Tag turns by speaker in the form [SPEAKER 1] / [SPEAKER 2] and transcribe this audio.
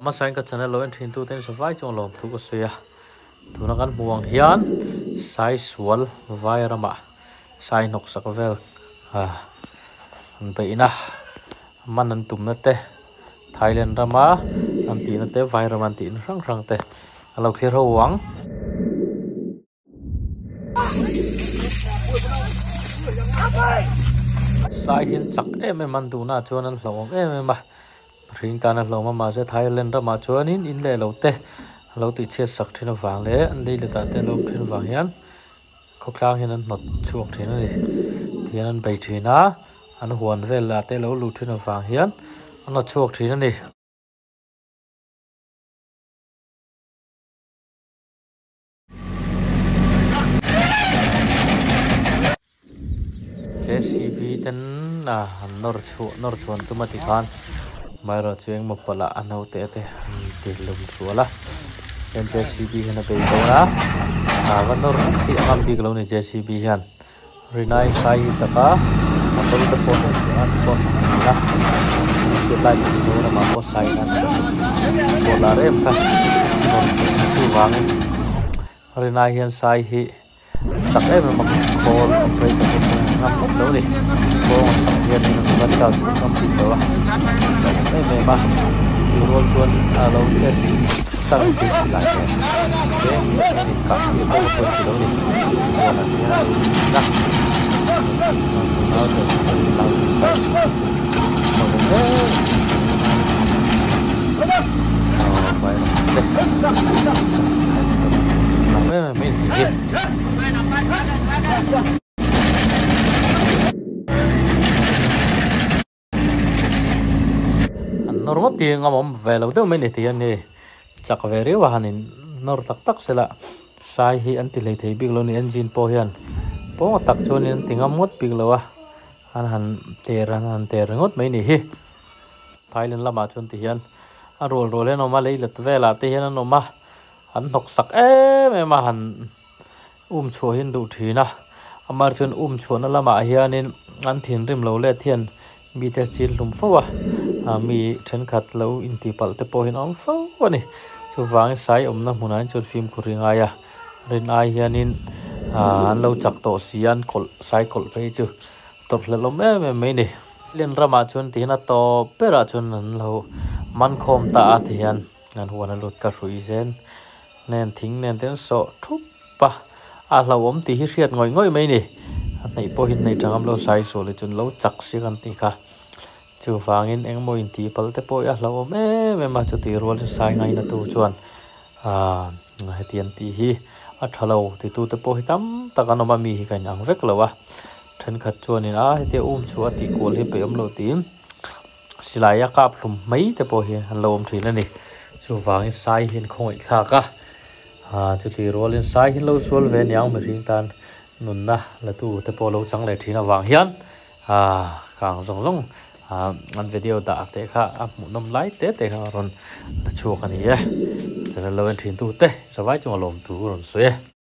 [SPEAKER 1] Masai ka channel lo enthin tu ten savai chong lom thu ko sia tuna kan muang hian sai sual vai rama sai nok sak vel an pe ina man an tum na te Thailand rama an ti na te vai rama an ti rang rang te alo khir ho wang sai hin chak em man tu na chuan an hlawng em ma ring ta na hlawma ma se Thailand rama chuanin in le lo te lo ti che sak thina wang le an dei le ta te lo thina wang hian ko klang hian an not chuak thina ni thian an bei thina an huan vel la te lo lu thina wang hian an not chuak thina ni JCB ten nor chuan tu mati khan mai ro chueng mo pala anau te te ti lum suala en JCB hena be do na van nor ti am bi glo ni JCB hian rinai sai chaka atol te pon an pon na si lai bi do na ma ko sai na ko la re ka nor chu wang rinai hian sai hi chak em ma ko pre ta ko ngam lo ni ko hian ni na chao chu kam ti do em ma ti rol chuan lo ches tang ti si lai ke ni ka ni ko ko ti lo ni ko na ni na na na na sai ko vai me normal tiếng ngom về lâu đâu mấy này thì anh này chắc về riu và anh nor tak tak sela sai hi anh tỷ lệ thấy big luôn engine po hiền po tak cho nên tiếng ngom ngót big lâu anh tè ngót mấy này hi Thailand là mà chôn thì hiền anh roll lên nó mà lấy lật về là thì hiền nó mà anh học sắc em mà anh chua hiền đủ thì na mà chôn chua nó là mà hiền nên anh thiền rim lâu lên thiền mi te chil lum fo mi then khat lo in ti pal te po hin om fo ni chu wang sai om na munan chu film kuringa ya rin ai hianin an lo chak to sian kol sai kol pe chu tor le lo me ni len rama chun ti na to pera chun an lo man khom ta a thian an huan lut ka rui zen nen thing nen ten so thup pa a lo om ti hi riat ngoi mai ni nei po hin nei tangam lo sai so le chun lo chak si kan ti kha chu wangin eng mo in ti pal te po ya lo me ma chu ti rol sai ngai na tu chuan hetian ti hi a thalo ti tu te po hitam takano ma mi hi kan ang vek lo wa then khat chuan in heti chu ati kol hi pe om lo tim silaya kap hlum mai te po hi an lo om thina ni chu wangin sai hin khoi thla ka chu ti rol in sai hin lo sol ve nyang me ring tan nun na la tu te po lo chang le thina wang hian kang zong an video da te kha mu nom lai te kha ron la chu ka ni channel lo en thin tu te savai chung lom tu ron se